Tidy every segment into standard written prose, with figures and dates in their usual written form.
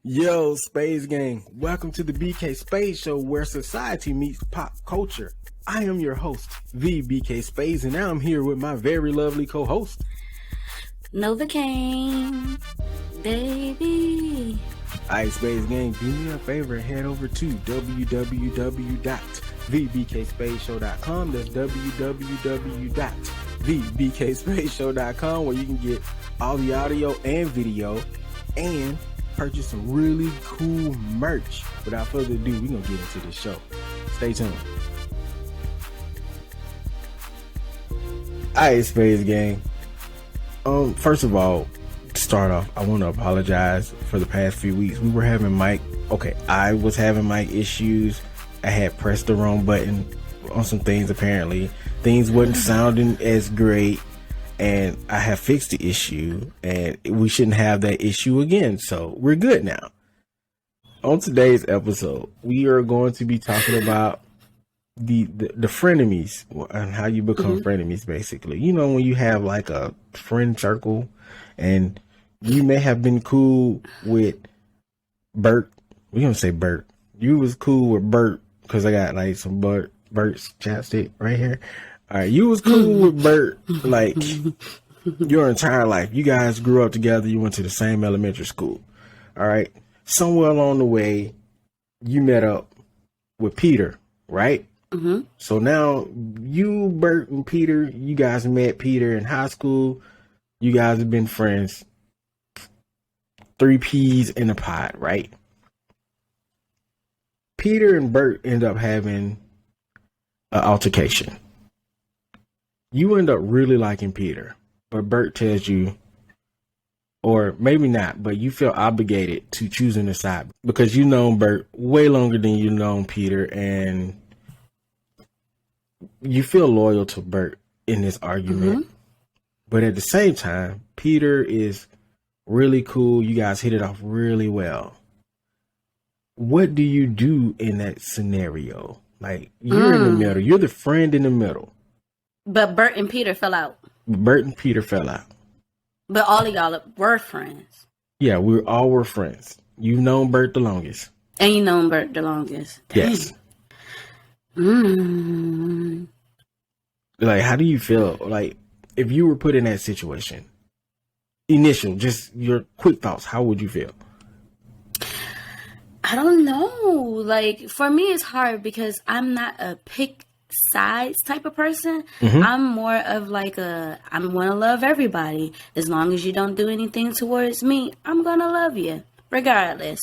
Yo, Spadez gang, welcome to the BK Spadez Show where society meets pop culture. I am your host, the BK Spadez, and now I'm here with my very lovely co-host, Novocaine, baby. Alright, Spadez gang, do me a favor and head over to www.thebkspadeshow.com. That's www.thebkspadeshow.com, where you can get all the audio and video and purchase some really cool merch. Without further ado, we're gonna get into this show. Stay tuned. Alright, Spadez gang. First of all, to start off, I want to apologize for the past few weeks. We were having I was having mic issues. I had pressed the wrong button on some things. Apparently, things wasn't sounding as great, and I have fixed the issue, and we shouldn't have that issue again. So we're good now. On today's episode, we are going to be talking about the frenemies and how you become frenemies. Basically, you know, when you have like a friend circle, and you may have been cool with Bert. We're gonna say Bert. You was cool with Bert because I got like some Bert's chapstick right here. All right, you was cool with Bert like your entire life. You guys grew up together. You went to the same elementary school. All right. Somewhere along the way, you met up with Peter, right? Mm-hmm. So now you, Bert, and Peter, you guys met Peter in high school. You guys have been friends. 3 peas in a pod, right? Peter and Bert end up having an altercation. You end up really liking Peter, but Bert tells you, or maybe not, but you feel obligated to choosing a side because you've known Bert way longer than you've known Peter, and you feel loyal to Bert in this argument. Mm-hmm. But at the same time, Peter is really cool. You guys hit it off really well. What do you do in that scenario? Like, you're in the middle. You're the friend in the middle. But Bert and Peter fell out. Bert and Peter fell out. But all of y'all were friends. Yeah, we all were friends. You've known Bert the longest. And you known Bert the longest. Yes. Like, how do you feel? Like, if you were put in that situation, just your quick thoughts, how would you feel? I don't know. Like, for me, it's hard because I'm not a pick sides type of person. Mm-hmm. I'm more of like I want to love everybody. As long as you don't do anything towards me, I'm going to love you regardless.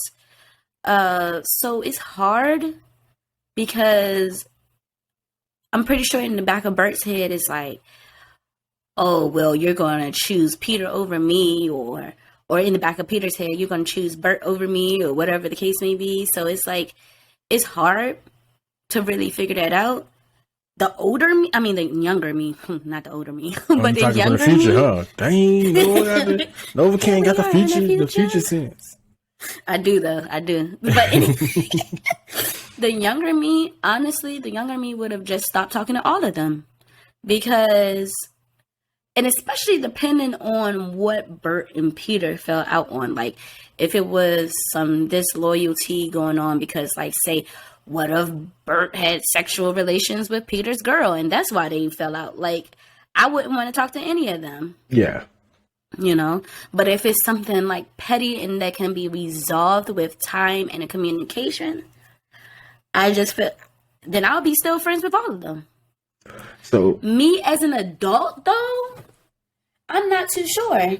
So it's hard because I'm pretty sure in the back of Bert's head it's like, oh, well, you're going to choose Peter over me, or in the back of Peter's head, you're going to choose Bert over me, or whatever the case may be. So it's like, it's hard to really figure that out. The younger me, not the older me, but the younger for the future, me. Huh? Dang, Novocaine got the future sense. I do though, But anyway, the younger me would have just stopped talking to all of them because, and especially depending on what Bert and Peter fell out on. Like, if it was some disloyalty going on because, like, say, what if Bert had sexual relations with Peter's girl and that's why they fell out? Like, I wouldn't want to talk to any of them. Yeah. You know? But if it's something like petty and that can be resolved with time and a communication, I just feel, then I'll be still friends with all of them. So, me as an adult, though, I'm not too sure.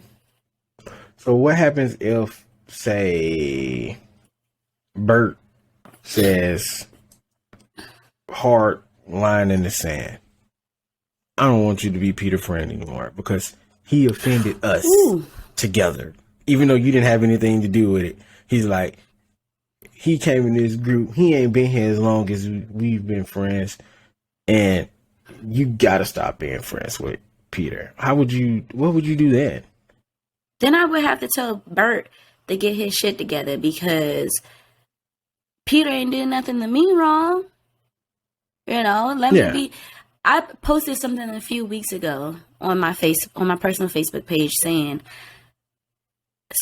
So what happens if, say, Bert says, hard line in the sand, I don't want you to be Peter's friend anymore because he offended us together. Even though you didn't have anything to do with it. He's like, he came in this group. He ain't been here as long as we've been friends. And you got to stop being friends with Peter. What would you do then? Then I would have to tell Bert to get his shit together because Peter ain't did nothing to me wrong. You know, let me be. I posted something a few weeks ago on my personal Facebook page saying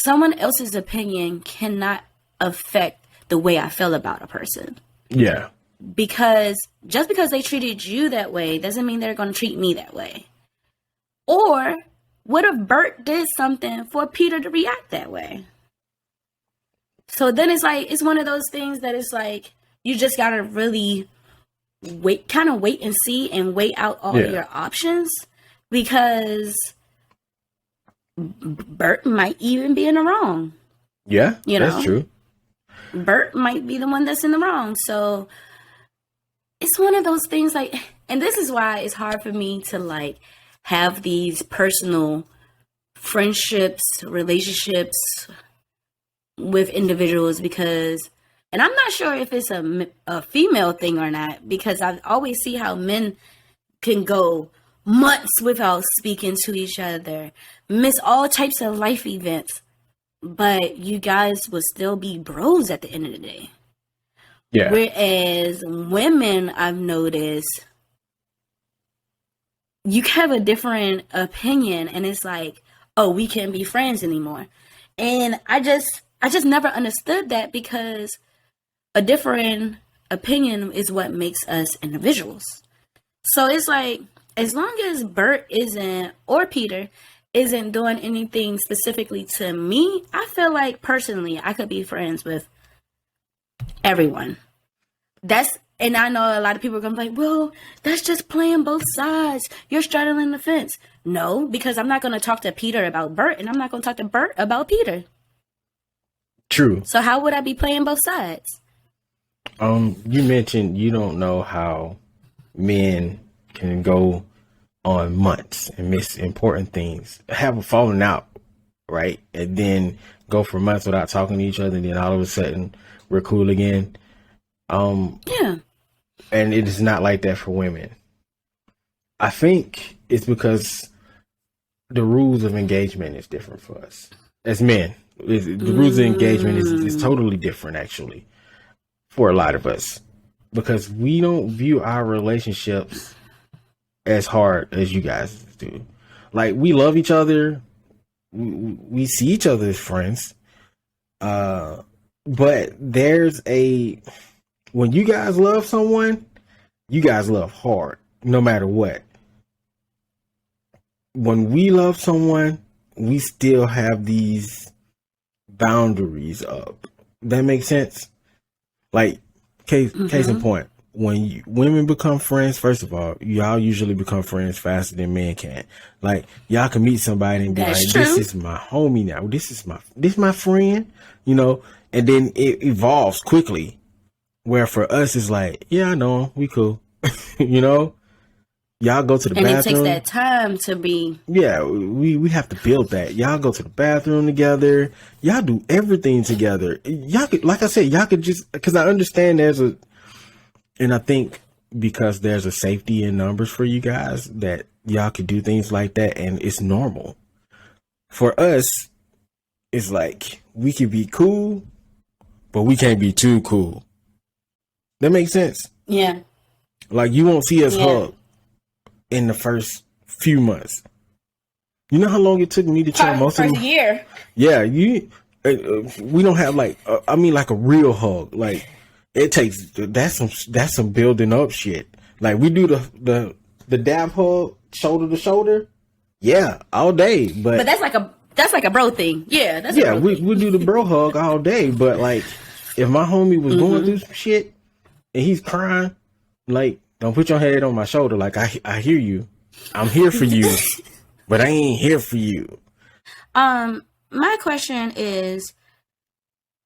someone else's opinion cannot affect the way I feel about a person. Yeah. Because just because they treated you that way doesn't mean they're going to treat me that way. Or what if Bert did something for Peter to react that way? So then it's like, it's one of those things that it's like, you just got to really wait and see and weigh out all your options, because Bert might even be in the wrong. Yeah, that's true. Bert might be the one that's in the wrong. So it's one of those things like, and this is why it's hard for me to like have these personal friendships, relationships with individuals, because, and I'm not sure if it's a female thing or not, because I always see how men can go months without speaking to each other, miss all types of life events, but you guys will still be bros at the end of the day. Yeah. Whereas women, I've noticed, you have a different opinion, and it's like, oh, we can't be friends anymore. And I just never understood that, because a different opinion is what makes us individuals. So it's like, as long as Bert isn't, or Peter isn't doing anything specifically to me, I feel like personally I could be friends with everyone. And I know a lot of people are going to be like, well, that's just playing both sides. You're straddling the fence. No, because I'm not going to talk to Peter about Bert, and I'm not going to talk to Bert about Peter. True. So how would I be playing both sides? You mentioned you don't know how men can go on months and miss important things, have a falling out, right? And then go for months without talking to each other, and then all of a sudden we're cool again. Yeah. And it is not like that for women. I think it's because the rules of engagement is different for us as men. The rules of engagement is totally different, actually, for a lot of us, because we don't view our relationships as hard as you guys do. Like, we love each other. We see each other as friends. But when you guys love someone, you guys love hard, no matter what. When we love someone, we still have these boundaries up. That makes sense? Like, case in point, when women become friends, first of all, y'all usually become friends faster than men can. Like, y'all can meet somebody and be like, this is my homie now. This is my friend, and then it evolves quickly. Where for us, it's like, yeah, I know him. We cool. Y'all go to the bathroom. And it takes that time to be. Yeah, we have to build that. Y'all go to the bathroom together. Y'all do everything together. Y'all could, like I said, y'all could just, because I understand and I think because there's a safety in numbers for you guys, that y'all could do things like that, and it's normal. For us, it's like, we could be cool, but we can't be too cool. That makes sense? Yeah. Like, you won't see us hug in the first few months. You know how long it took me to try most of them? First year. Yeah, we don't have like a real hug. Like, it takes, that's some building up shit. Like, we do the dab hug, shoulder to shoulder. Yeah, all day. But that's like a bro thing. Yeah, that's a bro thing. We do the bro hug all day. But like, if my homie was going through some shit and he's crying, like, don't put your head on my shoulder. Like, I hear you. I'm here for you, but I ain't here for you. My question is,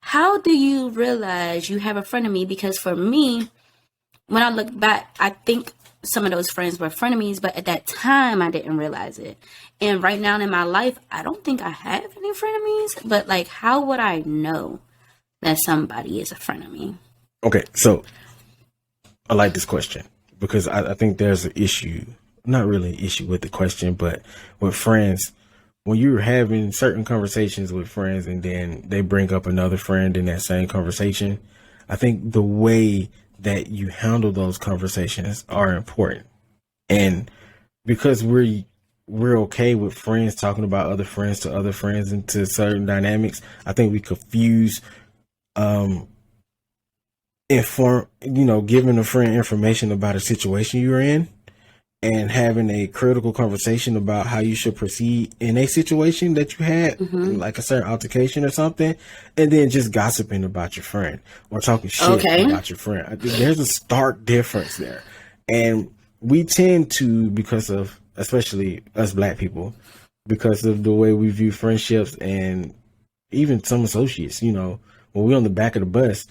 how do you realize you have a frenemy? Because for me, when I look back, I think some of those friends were frenemies, but at that time I didn't realize it. And right now in my life, I don't think I have any frenemies, but like, how would I know that somebody is a frenemy? Okay, so I like this question because I think there's an issue, not really an issue with the question, but with friends, when you're having certain conversations with friends and then they bring up another friend in that same conversation, I think the way that you handle those conversations are important. And because we're okay with friends talking about other friends to other friends into certain dynamics, I think we confuse Giving a friend information about a situation you're in and having a critical conversation about how you should proceed in a situation that you had, like a certain altercation or something, and then just gossiping about your friend or talking shit about your friend. I think there's a stark difference there. And we tend to, because of, especially us black people, because of the way we view friendships and even some associates, when we're on the back of the bus,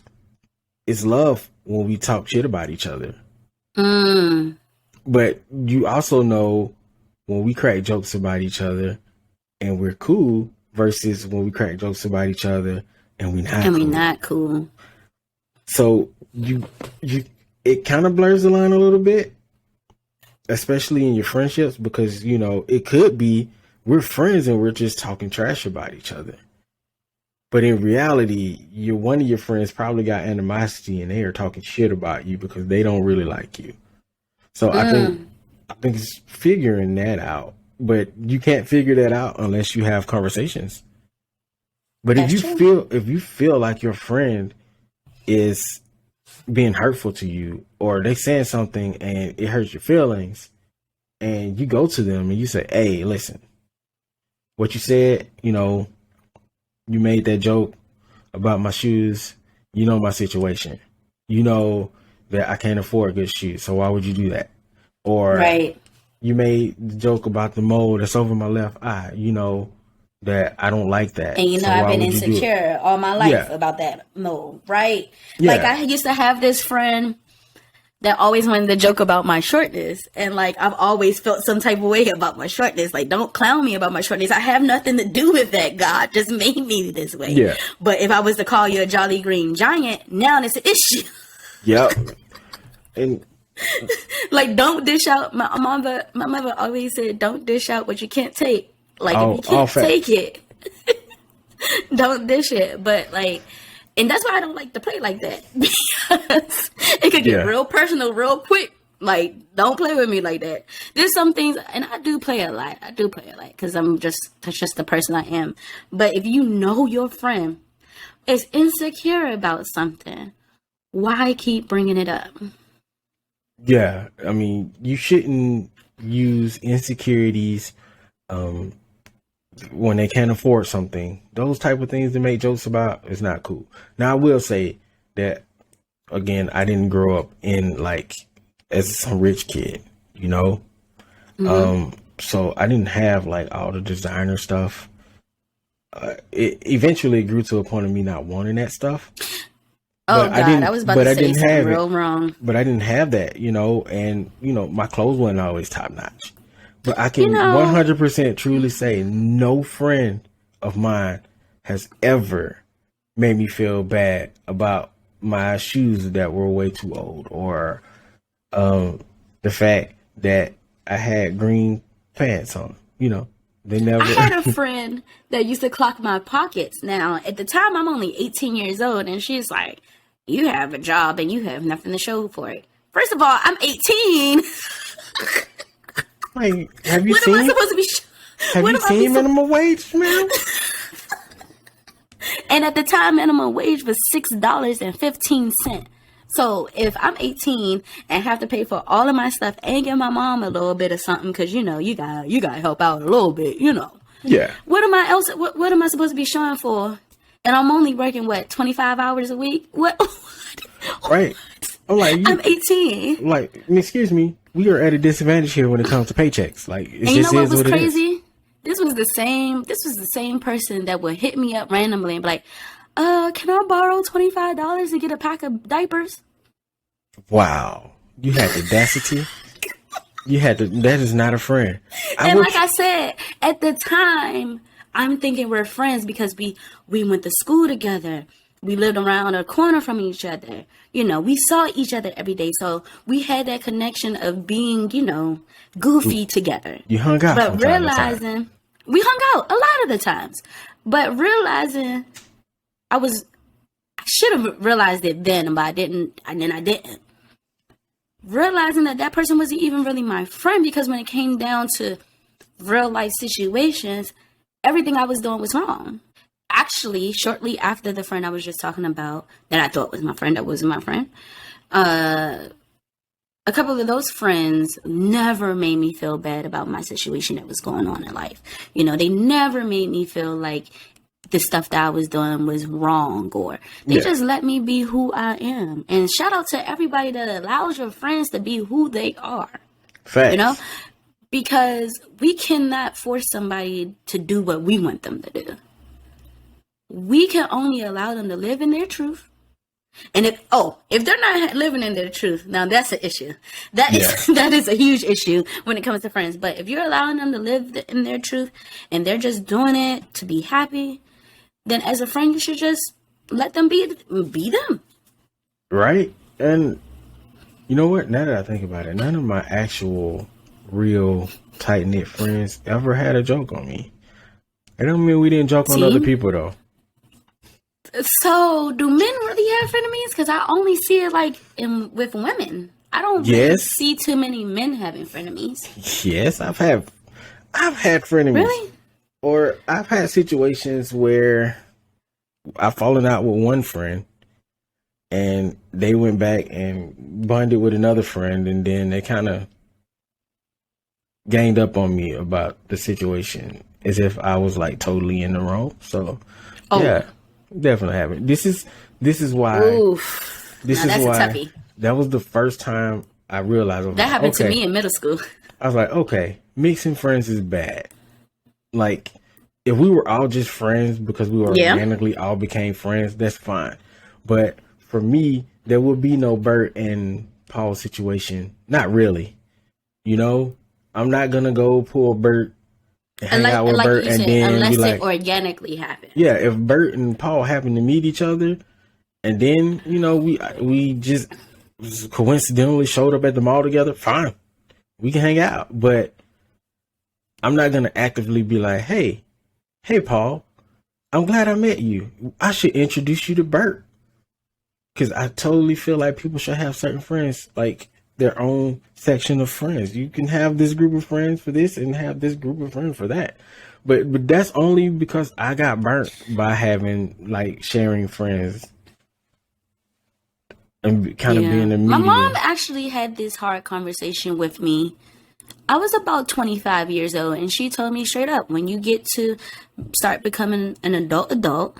it's love when we talk shit about each other. But you also know when we crack jokes about each other and we're cool versus when we crack jokes about each other and we're not cool. So it kind of blurs the line a little bit, especially in your friendships, because, it could be we're friends and we're just talking trash about each other. But in reality, one of your friends probably got animosity and they are talking shit about you because they don't really like you. So I think it's figuring that out. But you can't figure that out unless you have conversations. But if you feel like your friend is being hurtful to you, or they saying something and it hurts your feelings, and you go to them and you say, "Hey, listen, what you said, you made that joke about my shoes. You know my situation. You know that I can't afford good shoes. So why would you do that?" Or you made the joke about the mole that's over my left eye. You know that I don't like that. And so I've been insecure all my life about that mole, right? Yeah. Like I used to have this friend that always wanted to joke about my shortness. And like, I've always felt some type of way about my shortness. Like, don't clown me about my shortness. I have nothing to do with that. God just made me this way. Yeah. But if I was to call you a jolly green giant, now it's an issue. Yep. And like, don't dish out. My mother always said, don't dish out what you can't take. Like, if you can't take it, don't dish it. But like, and that's why I don't like to play like that, because it could get real personal real quick. Like, don't play with me like that. There's some things, and I do play a lot. Because that's just the person I am. But if you know your friend is insecure about something, why keep bringing it up? Yeah, I mean, you shouldn't use insecurities when they can't afford something. Those type of things to make jokes about is not cool. Now, I will say that, again, I didn't grow up as some rich kid, so I didn't have like all the designer stuff. It eventually grew to a point of me not wanting that stuff. Oh, God, I was about to say something real wrong. But I didn't have that, and, my clothes weren't always top notch. But I can 100% truly say no friend of mine has ever made me feel bad about my shoes that were way too old, or the fact that I had green pants on. They never. I had a friend that used to clock my pockets. Now, at the time, I'm only 18 years old, and she's like, "You have a job and you have nothing to show for it." First of all, I'm 18. Like, have you seen minimum wage, man? And at the time, minimum wage was $6.15. So if I'm 18 and have to pay for all of my stuff and give my mom a little bit of something, because you gotta help out a little bit, Yeah. What am I supposed to be showing for? And I'm only working 25 hours a week? What? Right. I'm 18. Like, excuse me, we are at a disadvantage here when it comes to paychecks. Like, and you know what was crazy? This was the same person that would hit me up randomly and be like, can I borrow $25 to get a pack of diapers? Wow. You had the audacity. That is not a friend. I said, at the time, I'm thinking we're friends because we went to school together. We lived around a corner from each other. We saw each other every day. So we had that connection of being, goofy together. You hung out. But realizing, we hung out a lot of the times. But realizing, I should have realized it then, but I didn't. And then I didn't. Realizing that person wasn't even really my friend, because when it came down to real life situations, everything I was doing was wrong. actually, shortly after the friend I was just talking about, that I thought was my friend, that wasn't my friend, a couple of those friends never made me feel bad about my situation that was going on in life. You know, they never made me feel like the stuff that I was doing was wrong, or they just let me be who I am. And shout out to everybody that allows your friends to be who they are. Facts. You know, because we cannot force somebody to do what we want them to do. We can only allow them to live in their truth. And if they're not living in their truth, now that's an issue. That is a huge issue when it comes to friends. But if you're allowing them to live in their truth and they're just doing it to be happy, then as a friend, you should just let them be them. Right. And you know what? Now that I think about it, none of my actual real tight-knit friends ever had a joke on me. It don't mean we didn't joke on other people, though. So, do men really have frenemies? Because I only see it like with women. I don't really see too many men having frenemies. Yes, I've had frenemies. Really? Or I've had situations where I've fallen out with one friend and they went back and bonded with another friend, and then they kind of ganged up on me about the situation as if I was like totally in the wrong. So, yeah. Definitely haven't. This is why. Oof. This is why. That was the first time I realized that happened to me in middle school. I was like, okay, mixing friends is bad. Like, if we were all just friends because we organically all became friends, that's fine. But for me, there would be no Bert and Paul situation. Not really. You know, I'm not gonna go pull Bert. Hang out with Bert and then unless be like, it organically happened. Yeah, if Bert and Paul happen to meet each other, and then we just coincidentally showed up at the mall together, fine, we can hang out. But I'm not gonna actively be like, hey Paul, I'm glad I met you. I should introduce you to Bert, because I totally feel like people should have certain friends like their own section of friends. You can have this group of friends for this and have this group of friends for that. But that's only because I got burnt by having like sharing friends and kind of being a medium. My mom actually had this hard conversation with me. I was about 25 years old, and she told me straight up, when you get to start becoming an adult,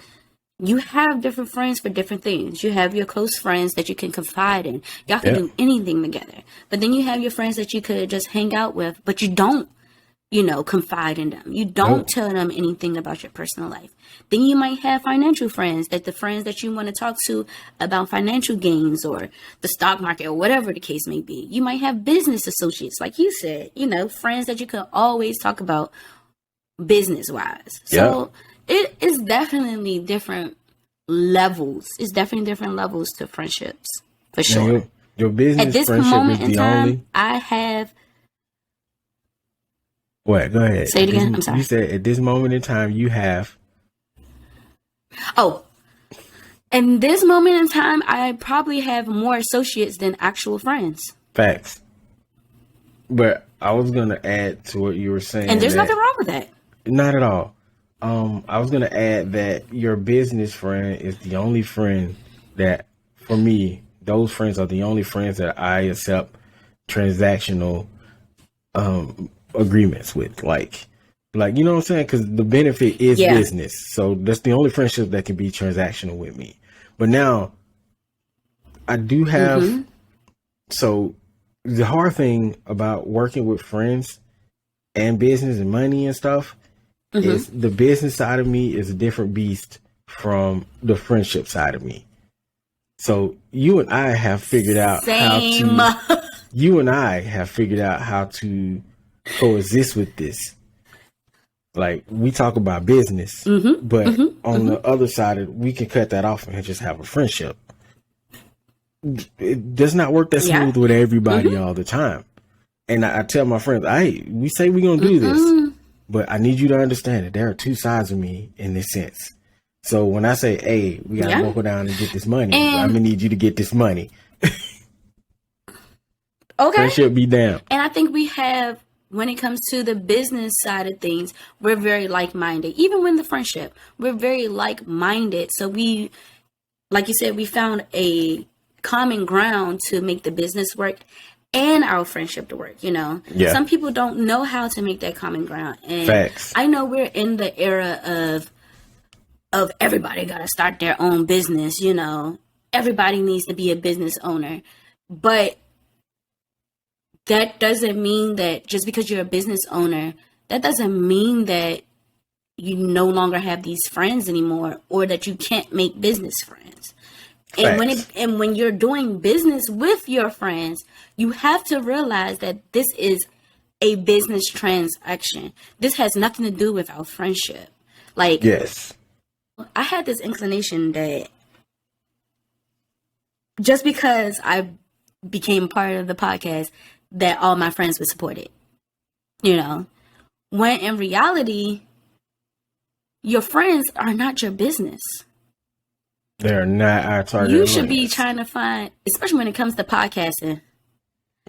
you have different friends for different things. You have your close friends that you can confide in. Y'all can do anything together. But then you have your friends that you could just hang out with, but you don't, confide in them. You don't tell them anything about your personal life. Then you might have financial friends, that the friends that you want to talk to about financial gains or the stock market or whatever the case may be. You might have business associates, like you said, friends that you can always talk about business-wise. So it is definitely different levels. It's definitely different levels to friendships, for sure. Your business at this friendship moment is in the time, only. I have. What? Go ahead. Say it again. I'm sorry. You said at this moment in time you have. Oh, in this moment in time, I probably have more associates than actual friends. Facts. But I was gonna add to what you were saying, and there's nothing wrong with that. Not at all. I was gonna add that your business friend is the only friend that, for me, those friends are the only friends that I accept transactional agreements with. Like you know what I'm saying? Because the benefit is business, so that's the only friendship that can be transactional with me. But now, I do have. So the hard thing about working with friends and business and money and stuff. Is the business side of me is a different beast from the friendship side of me. So you and I have figured out how to coexist with this. Like, we talk about business, but on the other side, we can cut that off and just have a friendship. It does not work that smooth with everybody all the time. And I tell my friends, we say we're going to do this. But I need you to understand that there are two sides of me in this sense. So when I say, hey, we got to buckle down and get this money, I'm going to need you to get this money. Okay. Friendship be down. And I think we have when it comes to the business side of things, we're very like-minded. Even when the friendship, we're very like-minded. So we, like you said, we found a common ground to make the business work and our friendship to work, you know? Yeah. Some people don't know how to make that common ground. And Facts. I know we're in the era of everybody got to start their own business, you know? Everybody needs to be a business owner. But that doesn't mean that just because you're a business owner, that doesn't mean that you no longer have these friends anymore, or that you can't make business friends. And when you're doing business with your friends, you have to realize that this is a business transaction. This has nothing to do with our friendship. Like, yes, I had this inclination that just because I became part of the podcast, that all my friends would support it, you know, when in reality, your friends are not your business. They're not our target. You should be trying to find, especially when it comes to podcasting.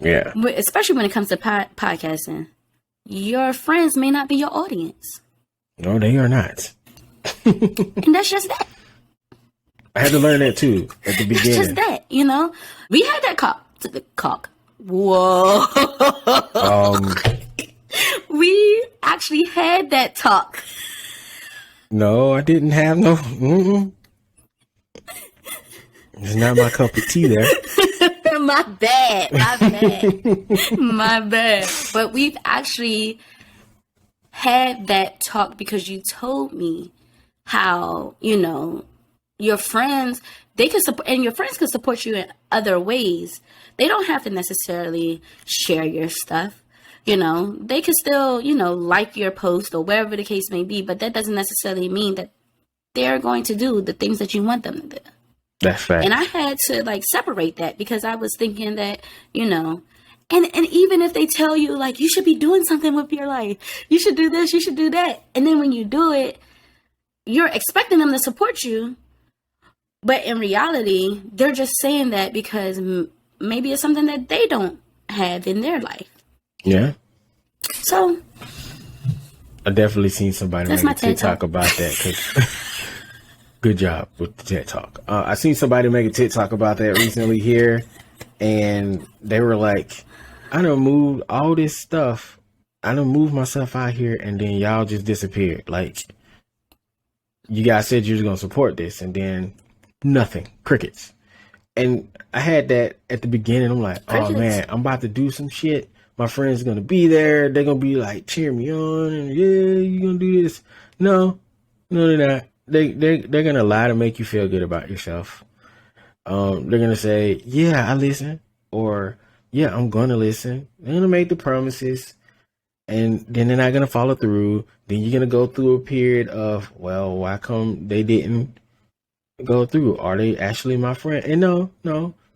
Yeah. Especially when it comes to podcasting, your friends may not be your audience. No, they are not. And that's just that. I had to learn that too at the beginning. That's just that, you know. We had that cock. Whoa. We actually had that talk. No, I didn't have no. It's not my cup of tea there. My bad. But we've actually had that talk because you told me how, you know, your friends, they can support, and your friends can support you in other ways. They don't have to necessarily share your stuff. You know, they can still, you know, like your post or wherever the case may be, but that doesn't necessarily mean that they're going to do the things that you want them to do. That's right. And I had to like separate that because I was thinking that, you know, and even if they tell you like, you should be doing something with your life, you should do this, you should do that. And then when you do it, you're expecting them to support you. But in reality, they're just saying that because maybe it's something that they don't have in their life. Yeah. So I definitely seen somebody make a TikTok about that. 'Cause good job with the TED Talk. I seen somebody make a TikTok about that recently here, and they were like, I done moved all this stuff. I done moved myself out here, and then y'all just disappeared. Like, you guys said you was going to support this, and then nothing. Crickets. And I had that at the beginning. I'm like, oh man, I'm about to do some shit. My friends are going to be there. They're going to be like, cheer me on. And yeah, you're going to do this. No, they're not. They're going to lie to make you feel good about yourself. They're going to say, yeah, I listen. Or, yeah, I'm going to listen. They're going to make the promises. And then they're not going to follow through. Then you're going to go through a period of, well, why come they didn't go through? Are they actually my friend? And no,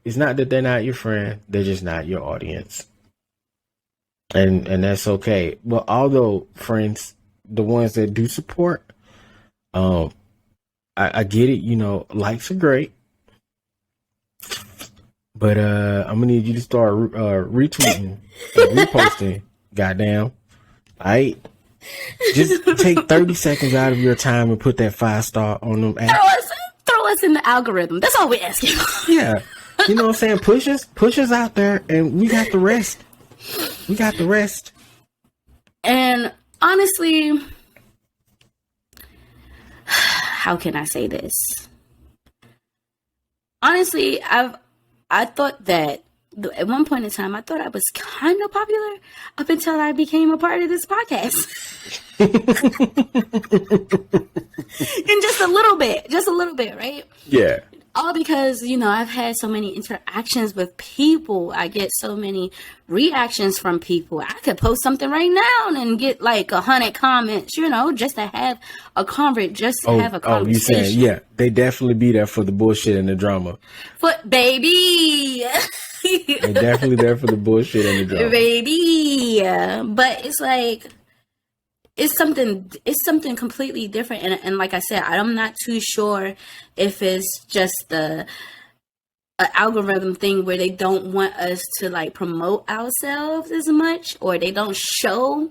it's not that they're not your friend. They're just not your audience. And that's okay. But although friends, the ones that do support, I get it. You know, likes are great, but I'm gonna need you to start retweeting, reposting. Goddamn, all right. Just take 30 seconds out of your time and put that 5-star on them apps. Throw us in the algorithm. That's all we're asking. Yeah, you know what I'm saying. Push us out there, and we got the rest. And honestly, how can I say this? Honestly, I thought that at one point in time, I thought I was kind of popular up until I became a part of this podcast. And just a little bit, right? Yeah. All because, you know, I've had so many interactions with people. I get so many reactions from people. I could post something right now and get like 100 comments, you know, just to have a conversation. Oh, you saying, yeah, they definitely be there for the bullshit and the drama. Baby. They're definitely there for the bullshit and the drama. Baby. But it's like, it's something completely different. And like I said, I'm not too sure if it's just a an algorithm thing where they don't want us to like promote ourselves as much, or they don't show.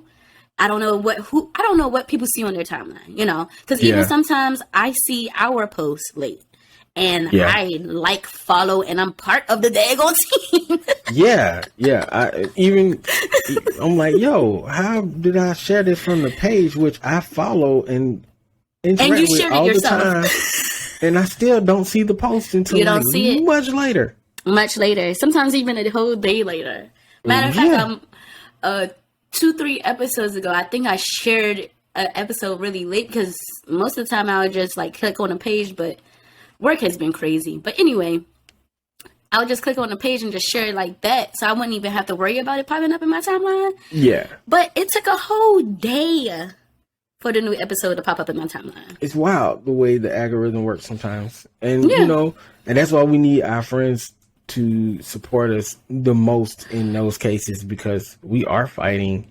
I don't know what people see on their timeline, you know, because even sometimes I see our posts late. And I like, follow, and I'm part of the daggone team. I'm like, yo, how did I share this from the page, which I follow and interact with all the time, and I still don't see the post until you don't see it much later. Much later. Sometimes even a whole day later. Matter of fact, 2-3 episodes ago, I think I shared an episode really late because most of the time I would just like click on a page, but work has been crazy. But anyway, I would just click on the page and just share it like that. So I wouldn't even have to worry about it popping up in my timeline. Yeah. But it took a whole day for the new episode to pop up in my timeline. It's wild the way the algorithm works sometimes. And, you know, and that's why we need our friends to support us the most in those cases, because we are fighting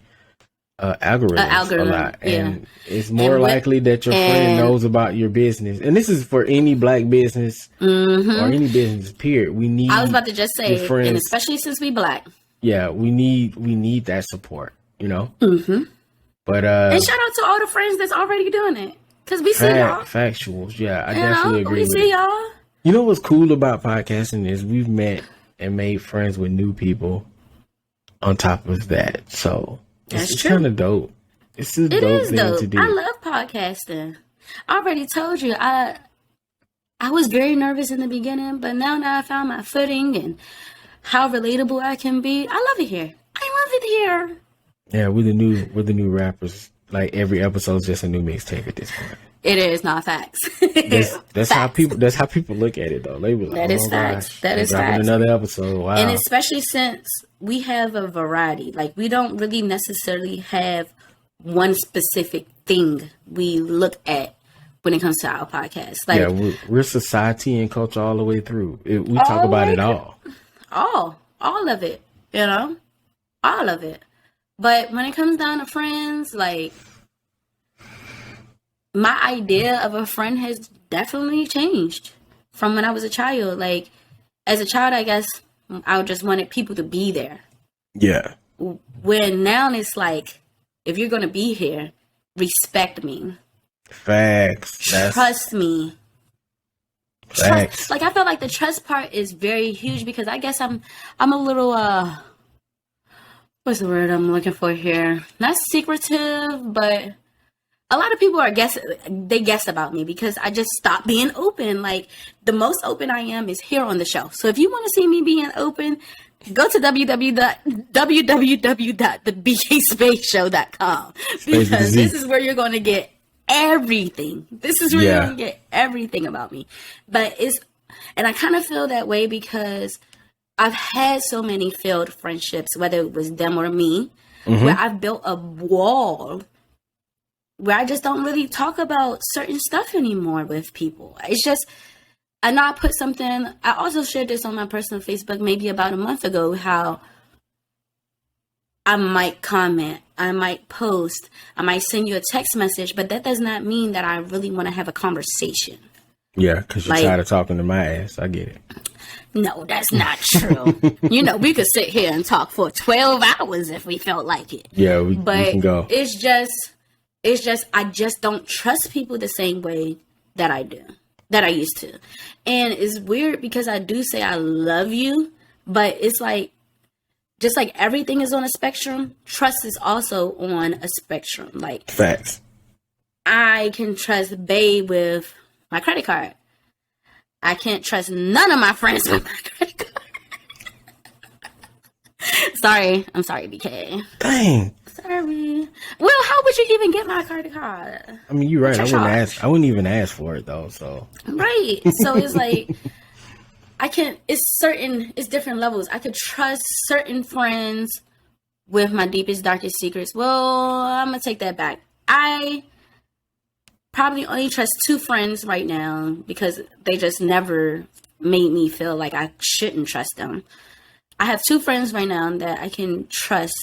algorithms a lot, and it's more likely that your friend knows about your business. And this is for any black business or any business period. We need, I was about to just say, friends, and especially since we black, we need that support, you know. But and shout out to all the friends that's already doing it, because we see y'all. Factuals. I definitely agree. We see y'all. You know what's cool about podcasting is we've met and made friends with new people on top of that, so it's kind of dope. It's a dope thing to do. I love podcasting. I already told you, I was very nervous in the beginning, but now that I found my footing and how relatable I can be, I love it here. I love it here. Yeah, we're the new rappers. Like every episode's just a new mixtape at this point. It is not facts. That's how people look at it though. They be like, that is facts. Gosh, that is facts. Another episode. Wow. And especially since we have a variety, like we don't really necessarily have one specific thing we look at when it comes to our podcast. Like, we're society and culture all the way through. We talk about it all. All of it. You know, all of it. But when it comes down to friends, like, my idea of a friend has definitely changed from when I was a child. Like, as a child, I guess I just wanted people to be there. Yeah. When now it's like, if you're going to be here, respect me. Facts. Trust me. Facts. Like, I feel like the trust part is very huge, because I guess I'm a little, what's the word I'm looking for here? Not secretive, but a lot of people they guess about me because I just stopped being open. Like, the most open I am is here on the show. So if you want to see me being open, go to www.thebkspaceshow.com, because this is where you're going to get everything. This is where you're going to get everything about me. And I kind of feel that way because I've had so many failed friendships, whether it was them or me, where I've built a wall where I just don't really talk about certain stuff anymore with people. It's just, I know I put something, I also shared this on my personal Facebook maybe about a month ago, how I might comment, I might post, I might send you a text message, but that does not mean that I really want to have a conversation. Yeah, because you're tired of talking to my ass. I get it. No, that's not true. You know, we could sit here and talk for 12 hours if we felt like it. Yeah, we can go. It's just, I just don't trust people the same way that I used to. And it's weird because I do say I love you, but it's like, just like everything is on a spectrum, trust is also on a spectrum. Like, facts. I can trust Bae with my credit card. I can't trust none of my friends with my credit card. I'm sorry, BK. Dang. Sorry. Well, how would you even get my credit card? I mean, you're right. I wouldn't even ask for it though. So right. So it's like it's different levels. I could trust certain friends with my deepest, darkest secrets. Well, I'm gonna take that back. I probably only trust 2 friends right now because they just never made me feel like I shouldn't trust them. I have 2 friends right now that I can trust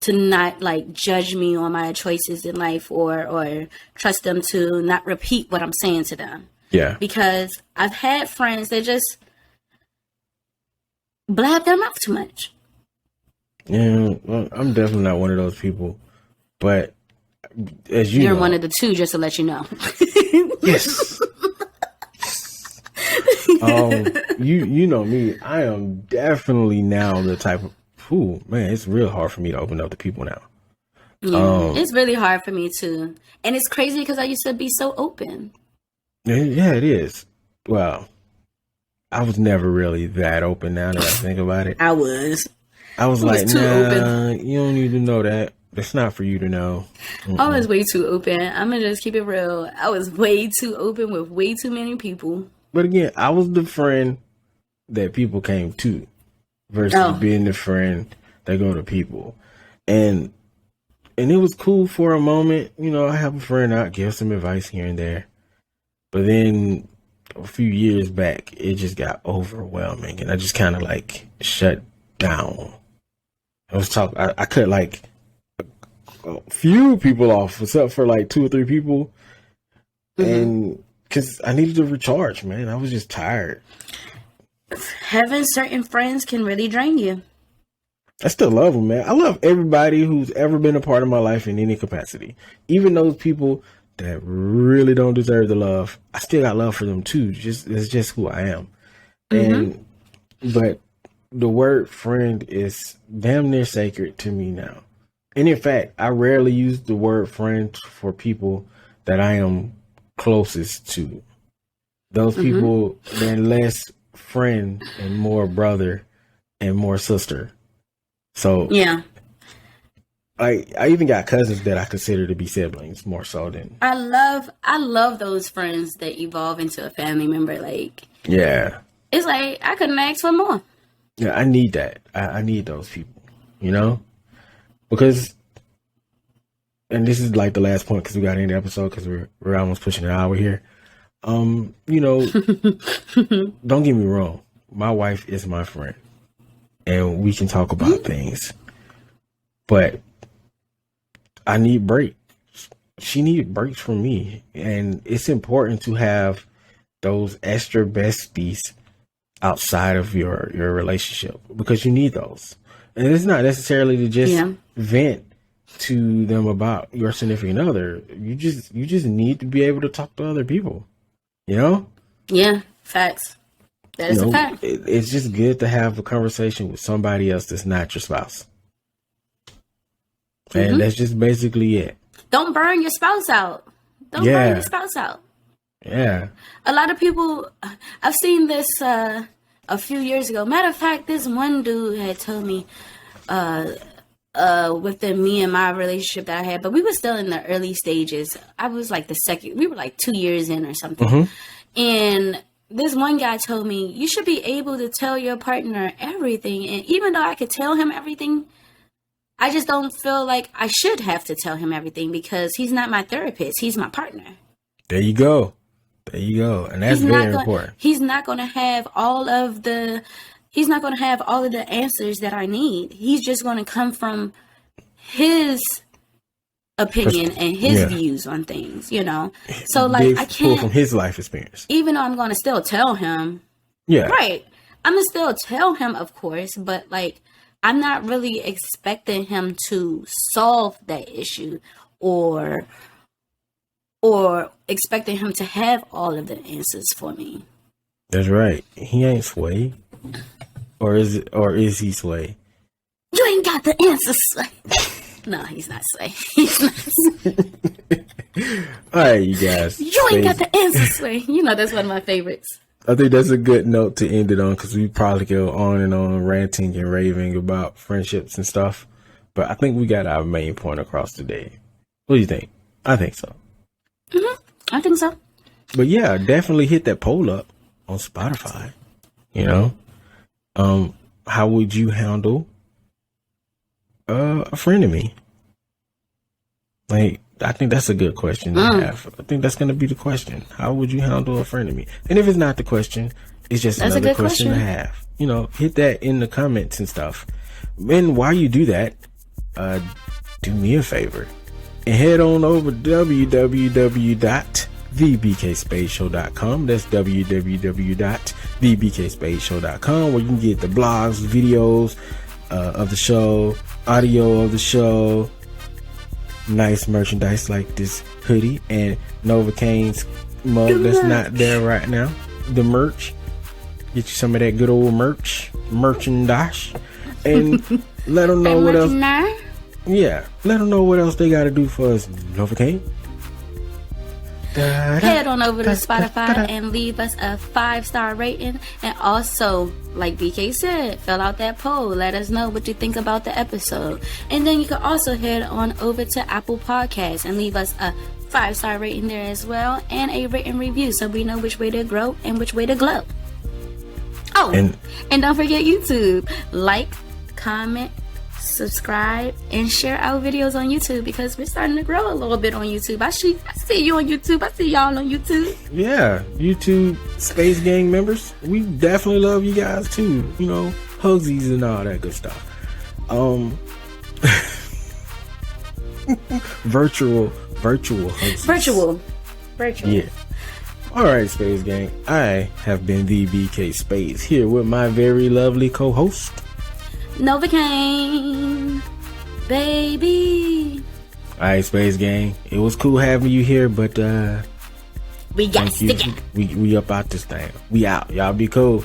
to not like judge me on my choices in life, or trust them to not repeat what I'm saying to them. Yeah. Because I've had friends that just, blab their mouth too much. Yeah, well, I'm definitely not one of those people. But as you're one of the two, just to let you know. Yes. You know me. I am definitely now the type of man. It's real hard for me to open up to people now. Yeah, it's really hard for me too, and it's crazy because I used to be so open. Yeah, it is. Well, I was never really that open. Now that I think about it, I was like, too open. You don't need to know that. That's not for you to know. I was way too open. I'm gonna just keep it real. I was way too open with way too many people. But again, I was the friend that people came to versus being the friend that go to people. And it was cool for a moment. You know, I have a friend out, give some advice here and there. But then a few years back, it just got overwhelming. And I just kind of like shut down. I cut like a few people off, except for like 2 or 3 people. And because I needed to recharge, man. I was just tired. Having certain friends can really drain you. I still love them, man. I love everybody who's ever been a part of my life in any capacity. Even those people that really don't deserve the love, I still got love for them too. It's just who I am. But the word friend is damn near sacred to me now. And in fact, I rarely use the word friend for people that I am closest to. Those people, they're less friend and more brother and more sister. So yeah, I even got cousins that I consider to be siblings more so than. I love those friends that evolve into a family member. Like, yeah, it's like I couldn't ask for more. Yeah, I need that. I need those people, you know, because, and this is like the last point because we got to end the episode because we're almost pushing an hour here. You know, don't get me wrong. My wife is my friend and we can talk about things, but I need breaks. She needed breaks from me. And it's important to have those extra besties outside of your relationship because you need those. And it's not necessarily to just vent to them about your significant other. You just need to be able to talk to other people. You know? Yeah, facts. That is a fact. It's just good to have a conversation with somebody else that's not your spouse. And that's just basically it. Don't burn your spouse out. Don't burn your spouse out. Yeah. A lot of people, I've seen this a few years ago. Matter of fact, this one dude had told me within me and my relationship that I had, but we were still in the early stages. I was like we were like 2 years in or something. And this one guy told me, you should be able to tell your partner everything. And even though I could tell him everything, I just don't feel like I should have to tell him everything because he's not my therapist. He's my partner. There you go. And that's very important. He's not going to have all of the answers that I need. He's just going to come from his opinion and his views on things, you know? So like I can't pull from his life experience. Even though I'm going to still tell him. Yeah. Right. I'm going to still tell him, of course, but like I'm not really expecting him to solve that issue or expecting him to have all of the answers for me. That's right. He ain't Sway. Or is he Sway? You ain't got the answers, Sway. No, he's not Sway. He's not Sway. All right, you guys. You ain't got the answers, Sway. You know that's one of my favorites. I think that's a good note to end it on because we probably go on and on ranting and raving about friendships and stuff. But I think we got our main point across today. What do you think? I think so. I think so. But yeah, definitely hit that poll up on Spotify. You know, how would you handle a frenemy? Like, I think that's a good question to have. I think that's going to be the question. How would you handle a frenemy? And if it's not the question, it's just another question to have. You know, hit that in the comments and stuff. And while you do that, do me a favor and head on over to www.TBKSS.com thebkspadeshow.com. That's www.thebkspadeshow.com, where you can get the blogs, videos of the show, audio of the show, nice merchandise like this hoodie and Novocaine's mug that's not there right now. The merch. Get you some of that good old merchandise, and let them know what else. Yeah, let them know what else they got to do for us, Novocaine. Head on over to Spotify and leave us a 5-star rating, and also, like BK said, fill out that poll. Let us know what you think about the episode, and then you can also head on over to Apple Podcasts and leave us a 5-star rating there as well, and a written review, so we know which way to grow and which way to glow. Oh, and don't forget YouTube. Like, comment, subscribe, and share our videos on YouTube, because we're starting to grow a little bit on YouTube. I see you on YouTube. I see y'all on YouTube. Yeah, YouTube Space Gang members, we definitely love you guys too. You know, hugsies and all that good stuff. Virtual hugsies. Virtual. Yeah. Alright, Space Gang, I have been the BK Space, here with my very lovely co-host Novocaine, baby. Alright, Space Gang, it was cool having you here, but we got sticky. We up out this thing. We out. Y'all be cool.